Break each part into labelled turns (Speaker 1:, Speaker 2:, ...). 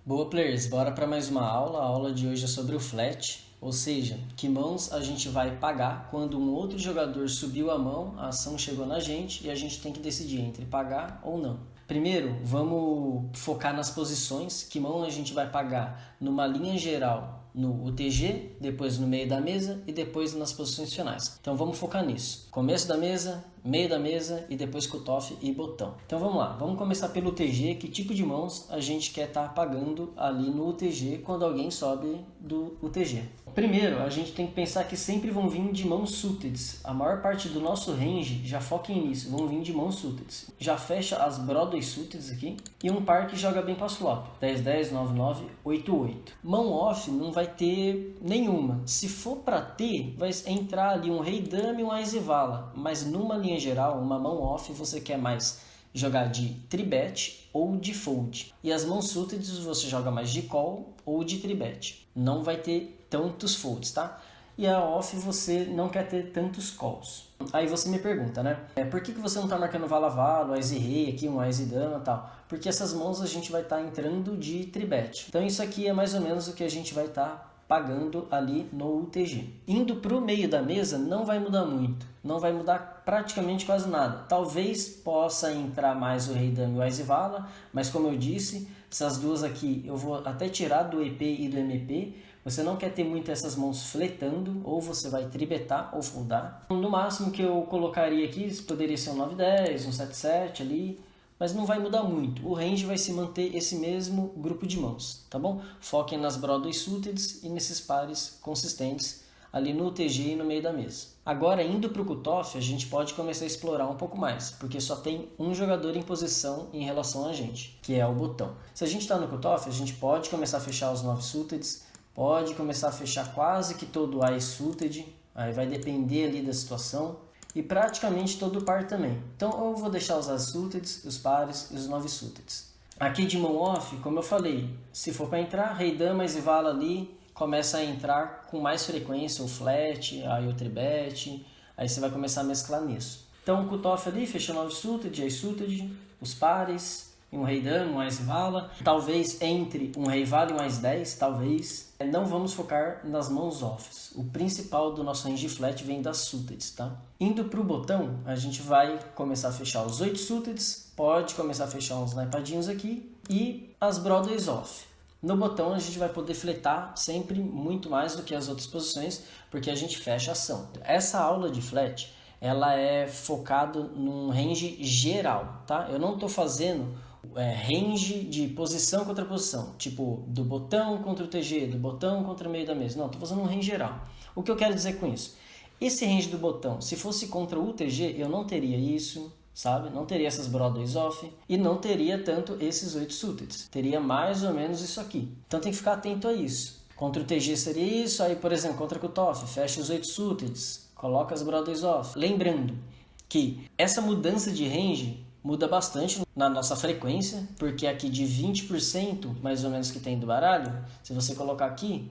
Speaker 1: Boa, players, bora para mais uma aula. A aula de hoje é sobre o flat, ou seja, que mãos a gente vai pagar quando um outro jogador subiu a mão, a ação chegou na gente e a gente tem que decidir entre pagar ou não. Primeiro, vamos focar nas posições, que mão a gente vai pagar numa linha geral no UTG, depois no meio da mesa e depois nas posições finais. Então vamos focar nisso. Começo da mesa, meio da mesa e depois cutoff e botão. Então vamos lá, vamos começar pelo UTG. Que tipo de mãos a gente quer estar pagando ali no UTG quando alguém sobe do UTG? Primeiro, a gente tem que pensar que sempre vão vir de mãos suited. A maior parte do nosso range, já foquem nisso, vão vir de mãos suited. Já fecha as Broadway suited aqui e um par que joga bem para flop. 10-10, 9-9, 8-8. Mão off não vai ter nenhuma. Se for para ter, vai entrar ali um rei dama e um ás e vala. Mas numa linha geral, uma mão off você quer mais jogar de tribet ou de fold. E as mãos suited você joga mais de call ou de tribet. Não vai ter tantos folds, tá? E a off você não quer ter tantos calls. Aí você me pergunta, né? Por que você não tá marcando vala-vala, ás e rei aqui, um ás e dama e tal? Porque essas mãos a gente vai estar entrando de tribet. Então isso aqui é mais ou menos o que a gente vai estar pagando ali no UTG. Indo para o meio da mesa não vai mudar muito. Não vai mudar praticamente quase nada. Talvez possa entrar mais o rei dama e o ás e vala, mas como eu disse, essas duas aqui eu vou até tirar do EP e do MP. Você não quer ter muito essas mãos fletando, ou você vai tribetar ou foldar. No máximo que eu colocaria aqui, poderia ser um 9-10, um 7-7 ali, mas não vai mudar muito. O range vai se manter esse mesmo grupo de mãos, tá bom? Foquem nas Broadway suited e nesses pares consistentes ali no UTG e no meio da mesa. Agora, indo para o cutoff, a gente pode começar a explorar um pouco mais, porque só tem um jogador em posição em relação a gente, que é o botão. Se a gente está no cutoff, a gente pode começar a fechar os 9 suited, pode começar a fechar quase que todo o ás suited, aí vai depender ali da situação, e praticamente todo o par também. Então eu vou deixar os ás suited, os pares e os 9 suited. Aqui de mão off, como eu falei, se for para entrar, rei dama, ás e vala ali, começa a entrar com mais frequência o flat, aí o tribet, aí você vai começar a mesclar nisso. Então o cutoff ali, fecha 9 suited, ás suited, os pares, um rei dama, um ás vala, talvez entre um rei vala e um ás 10, talvez. Não vamos focar nas mãos offs. O principal do nosso range flat vem das suited, tá? Indo para o botão, a gente vai começar a fechar os 8 suited, pode começar a fechar uns naipadinhos aqui e as Broadways off. No botão a gente vai poder fletar sempre muito mais do que as outras posições, porque a gente fecha a ação. Essa aula de flat, ela é focada num range geral, tá? Eu não estou fazendo range de posição contra posição, tipo do botão contra o TG, do botão contra o meio da mesa. Não, estou fazendo um range geral. O que eu quero dizer com isso? Esse range do botão, se fosse contra o UTG, eu não teria isso, sabe? Não teria essas Broadways off e não teria tanto esses 8 suited. Teria mais ou menos isso aqui. Então tem que ficar atento a isso. Contra o TG seria isso, aí por exemplo, contra o cutoff, fecha os 8 suited, coloca as Broadways off. Lembrando que essa mudança de range muda bastante na nossa frequência, porque aqui de 20% mais ou menos que tem do baralho, se você colocar aqui,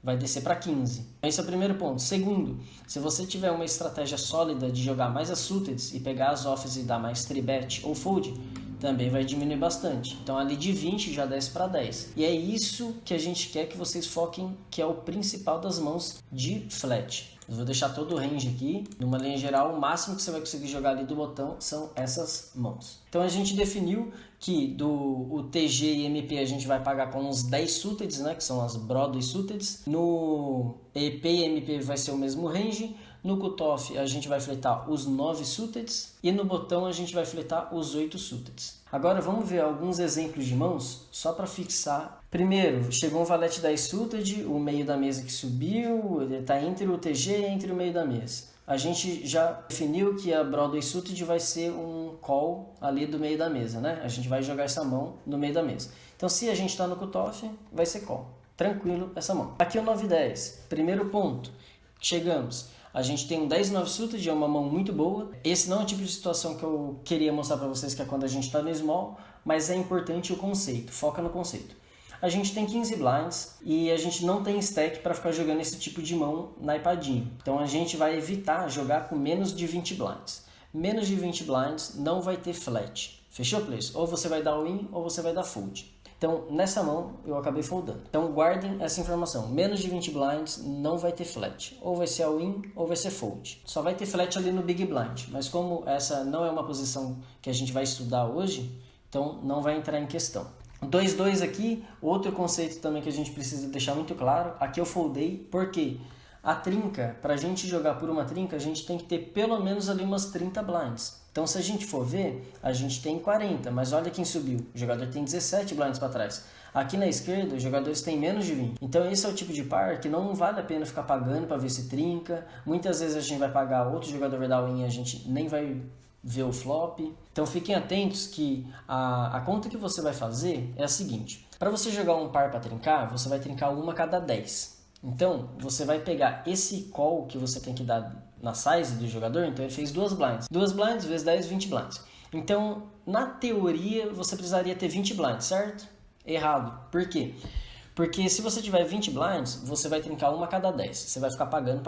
Speaker 1: vai descer para 15%. Esse é o primeiro ponto. Segundo, se você tiver uma estratégia sólida de jogar mais as suited e pegar as offs e dar mais tribet ou fold, também vai diminuir bastante. Então ali de 20 já desce para 10. E é isso que a gente quer que vocês foquem, que é o principal das mãos de flat. Eu vou deixar todo o range aqui. Numa linha geral, o máximo que você vai conseguir jogar ali do botão são essas mãos. Então a gente definiu que do TG e MP a gente vai pagar com uns 10 suited, né, que são as Broadway suited. No EP e MP vai ser o mesmo range. No cutoff a gente vai fletar os 9 suited e no botão a gente vai fletar os 8 suited. Agora vamos ver alguns exemplos de mãos só para fixar. Primeiro, chegou um valete 10 suited, o meio da mesa que subiu, ele está entre o TG e entre o meio da mesa. A gente já definiu que a Broadway suited vai ser um call ali do meio da mesa, né? A gente vai jogar essa mão no meio da mesa. Então se a gente está no cutoff, vai ser call. Tranquilo essa mão. Aqui é o 9-10, primeiro ponto. Chegamos. A gente tem um 10-9 suited, é uma mão muito boa. Esse não é o tipo de situação que eu queria mostrar para vocês, que é quando a gente está no small, mas é importante o conceito, foca no conceito. A gente tem 15 blinds e a gente não tem stack para ficar jogando esse tipo de mão naipadinho. Então a gente vai evitar jogar com menos de 20 blinds. Menos de 20 blinds não vai ter flat. Fechou, players? Ou você vai dar win ou você vai dar fold. Então, nessa mão, eu acabei foldando. Então, guardem essa informação. Menos de 20 blinds não vai ter flat. Ou vai ser all-in, ou vai ser fold. Só vai ter flat ali no big blind. Mas como essa não é uma posição que a gente vai estudar hoje, então não vai entrar em questão. 2-2 aqui, outro conceito também que a gente precisa deixar muito claro. Aqui eu foldei, porque a trinca, para a gente jogar por uma trinca, a gente tem que ter pelo menos ali umas 30 blinds. Então, se a gente for ver, a gente tem 40, mas olha quem subiu. O jogador tem 17 blinds para trás. Aqui na esquerda, os jogadores têm menos de 20. Então, esse é o tipo de par que não vale a pena ficar pagando para ver se trinca. Muitas vezes a gente vai pagar, outro jogador vai dar win e a gente nem vai ver o flop. Então, fiquem atentos que a conta que você vai fazer é a seguinte. Para você jogar um par para trincar, você vai trincar uma a cada 10. Então, você vai pegar esse call que você tem que dar na size do jogador, então ele fez 2 blinds. 2 blinds vezes 10, 20 blinds. Então, na teoria, você precisaria ter 20 blinds, certo? Errado. Por quê? Porque se você tiver 20 blinds, você vai trincar uma a cada 10. Você vai ficar pagando.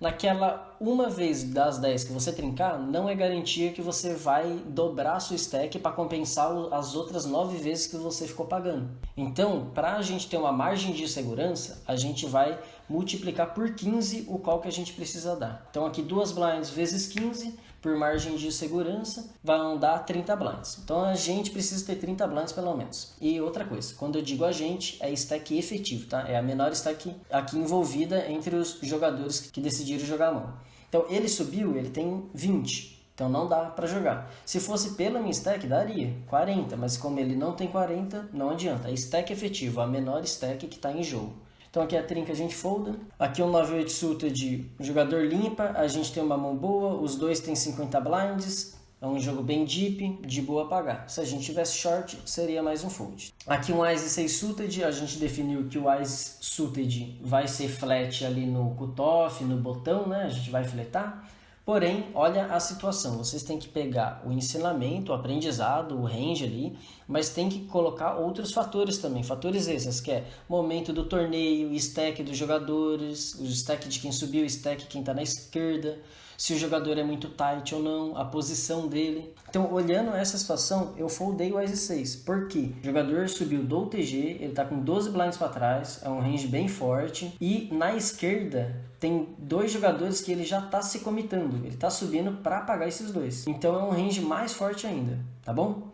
Speaker 1: Naquela uma vez das 10 que você trincar, não é garantia que você vai dobrar a sua stack para compensar as outras 9 vezes que você ficou pagando. Então, para a gente ter uma margem de segurança, a gente vai multiplicar por 15 o call que a gente precisa dar. Então, aqui 2 blinds vezes 15... por margem de segurança, vai dar 30 blinds. Então, a gente precisa ter 30 blinds pelo menos. E outra coisa, quando eu digo a gente, é stack efetivo, tá? É a menor stack aqui envolvida entre os jogadores que decidiram jogar a mão. Então, ele subiu, ele tem 20. Então, não dá para jogar. Se fosse pela minha stack, daria 40. Mas como ele não tem 40, não adianta. É stack efetivo, a menor stack que está em jogo. Então aqui a trinca a gente folda. Aqui um 9-8 suited, o jogador limpa, a gente tem uma mão boa, os dois têm 50 blinds, é um jogo bem deep, de boa pagar. Se a gente tivesse short, seria mais um fold. Aqui um Ice 6 suited, a gente definiu que o Ice suited vai ser flat ali no cutoff, no botão, né? A gente vai fletar. Porém, olha a situação, vocês têm que pegar o ensinamento, o aprendizado, o range ali, mas tem que colocar outros fatores também, fatores esses, que é momento do torneio, stack dos jogadores, o stack de quem subiu, o stack de quem está na esquerda, se o jogador é muito tight ou não, a posição dele. Então, olhando essa situação, eu foldei o Ice 6. Por quê? O jogador subiu do UTG, ele está com 12 blinds para trás, é um range bem forte. E na esquerda, tem 2 jogadores que ele já está se comitando. Ele está subindo para pagar esses 2. Então, é um range mais forte ainda, tá bom?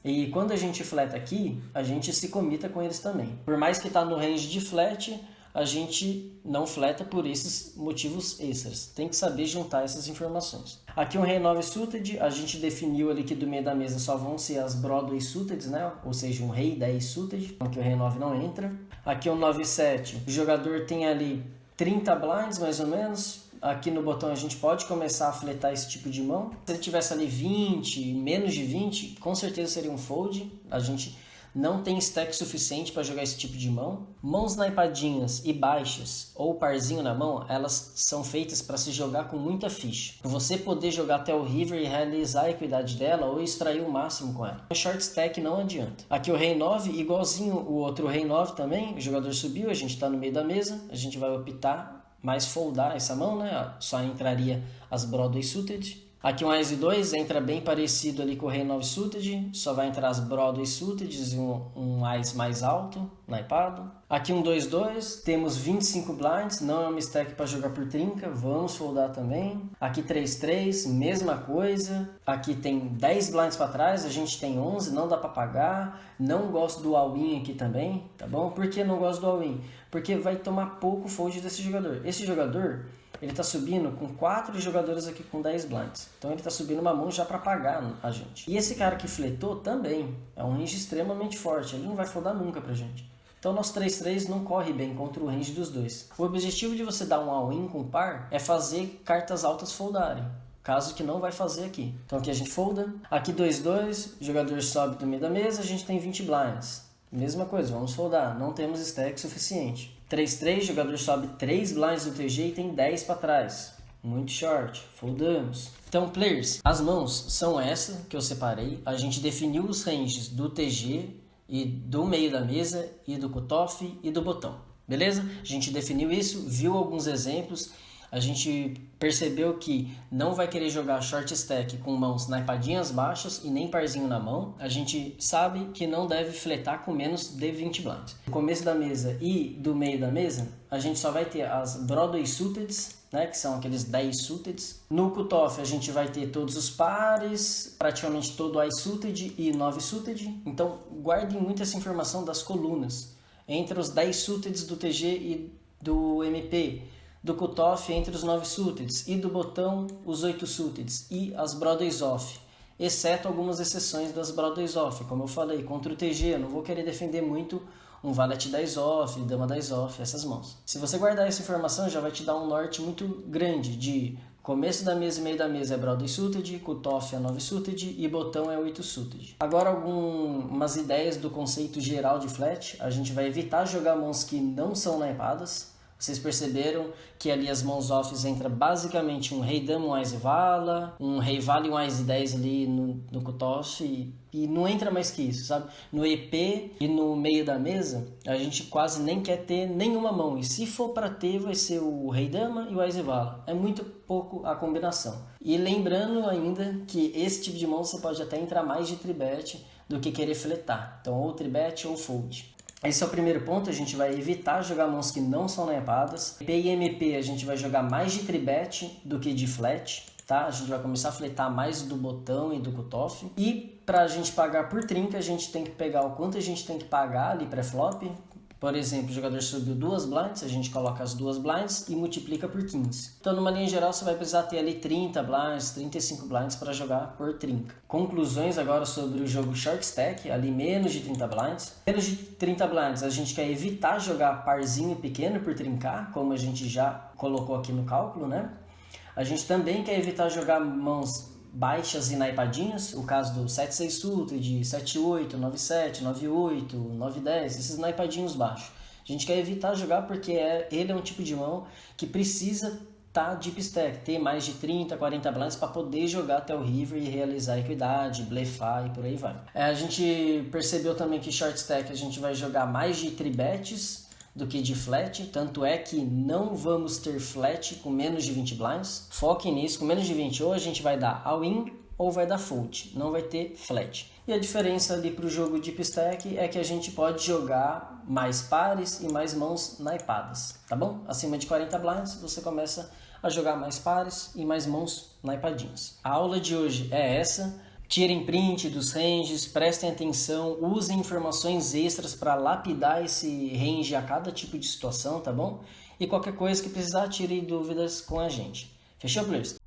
Speaker 1: E quando a gente fleta aqui, a gente se comita com eles também. Por mais que está no range de flat, a gente não fleta por esses motivos extras. Tem que saber juntar essas informações. Aqui um Rei 9 suited, a gente definiu ali que do meio da mesa só vão ser as Broadway suited, né? Ou seja, um Rei 10 suited, então que o Rei 9 não entra. Aqui um 9-7, o jogador tem ali 30 blinds mais ou menos. Aqui no botão a gente pode começar a fletar esse tipo de mão. Se ele tivesse ali 20, menos de 20, com certeza seria um fold. A gente não tem stack suficiente para jogar esse tipo de mão. Mãos naipadinhas e baixas ou parzinho na mão, elas são feitas para se jogar com muita ficha. Você poder jogar até o river e realizar a equidade dela ou extrair o máximo com ela. O short stack não adianta. Aqui o Rei 9, igualzinho o outro Rei 9 também. O jogador subiu, a gente está no meio da mesa. A gente vai optar mais foldar essa mão, né? Só entraria as Broadway suited. Aqui um Ice 2 entra bem parecido ali com o Rei 9 suited, só vai entrar as Broadway suited e um Ice mais alto, naipado. Aqui um 2-2, temos 25 blinds, não é uma stack para jogar por trinca, vamos foldar também. Aqui 3-3, mesma coisa. Aqui tem 10 blinds para trás, a gente tem 11, não dá para pagar. Não gosto do all-in aqui também, tá bom? Por que não gosto do all-in? Porque vai tomar pouco fold desse jogador. Esse jogador, ele está subindo com 4 jogadores aqui com 10 blinds. Então ele está subindo uma mão já para pagar a gente. E esse cara que fletou também é um range extremamente forte. Ele não vai foldar nunca pra gente. Então nosso 3-3 não corre bem contra o range dos dois. O objetivo de você dar um all-in com par é fazer cartas altas foldarem. Caso que não vai fazer aqui. Então aqui a gente folda. Aqui 2-2, o jogador sobe do meio da mesa, a gente tem 20 blinds. Mesma coisa, vamos foldar. Não temos stack suficiente. 3-3, o jogador sobe 3 blinds do TG e tem 10 para trás. Muito short, foldamos. Então, players, as mãos são essa que eu separei. A gente definiu os ranges do TG e do meio da mesa e do cutoff e do botão. Beleza? A gente definiu isso, viu alguns exemplos. a gente percebeu que não vai querer jogar short stack com mãos naipadinhas baixas e nem parzinho na mão. A gente sabe que não deve fletar com menos de 20 blinds. No começo da mesa e do meio da mesa, a gente só vai ter as Broadway Suiteds, né, que são aqueles 10 suiteds. No cutoff a gente vai ter todos os pares, praticamente todo Eye suited e 9 suited. Então guardem muito essa informação das colunas. Entre os 10 suiteds do TG e do MP, do cutoff entre os 9 suiteds e do botão os 8 suiteds e as Broadways off, exceto algumas exceções das Broadways off, como eu falei, contra o TG eu não vou querer defender muito um valet 10 off, dama 10 off, essas mãos. Se você guardar essa informação já vai te dar um norte muito grande de começo da mesa e meio da mesa é Broadway suited, cutoff é 9 suited e botão é 8 suited. Agora algumas ideias do conceito geral de flat. A gente vai evitar jogar mãos que não são naipadas. Vocês perceberam que ali as mãos offs entra basicamente um rei dama, um ás e vala, um rei vala e um ás e 10 ali no cutoff e não entra mais que isso, sabe? No EP e no meio da mesa, a gente quase nem quer ter nenhuma mão. E se for para ter, vai ser o rei dama e o ás e vala. É muito pouco a combinação. E lembrando ainda que esse tipo de mão você pode até entrar mais de tribet do que querer fletar. Então ou tribet ou fold. Esse é o primeiro ponto, a gente vai evitar jogar mãos que não são naipadas. P e MP a gente vai jogar mais de tribet do que de flat, tá? A gente vai começar a fletar mais do botão e do cutoff. E para a gente pagar por trinca, a gente tem que pegar o quanto a gente tem que pagar ali pré-flop. Por exemplo, o jogador subiu 2 blinds, a gente coloca as 2 blinds e multiplica por 15. Então, numa linha geral, você vai precisar ter ali 30 blinds, 35 blinds para jogar por trinca. Conclusões agora sobre o jogo short stack, ali menos de 30 blinds. Menos de 30 blinds, a gente quer evitar jogar parzinho pequeno por trincar, como a gente já colocou aqui no cálculo, né? A gente também quer evitar jogar mãos baixas e naipadinhas, o caso do 7-6 suited, 7-8, 9-7, 9-8, 9-10, esses naipadinhos baixos. A gente quer evitar jogar porque ele é um tipo de mão que precisa estar deep stack, ter mais de 30, 40 blinds para poder jogar até o river e realizar equidade, blefar e por aí vai. A gente percebeu também que short stack a gente vai jogar mais de tribets do que de flat, tanto é que não vamos ter flat com menos de 20 blinds. Foquem nisso, com menos de 20 ou a gente vai dar all-in ou vai dar fold, não vai ter flat. E a diferença ali para o jogo deep stack é que a gente pode jogar mais pares e mais mãos naipadas, tá bom? Acima de 40 blinds você começa a jogar mais pares e mais mãos naipadinhas. A aula de hoje é essa. Tirem print dos ranges, prestem atenção, usem informações extras para lapidar esse range a cada tipo de situação, tá bom? E qualquer coisa que precisar, tire dúvidas com a gente. Fechou, players?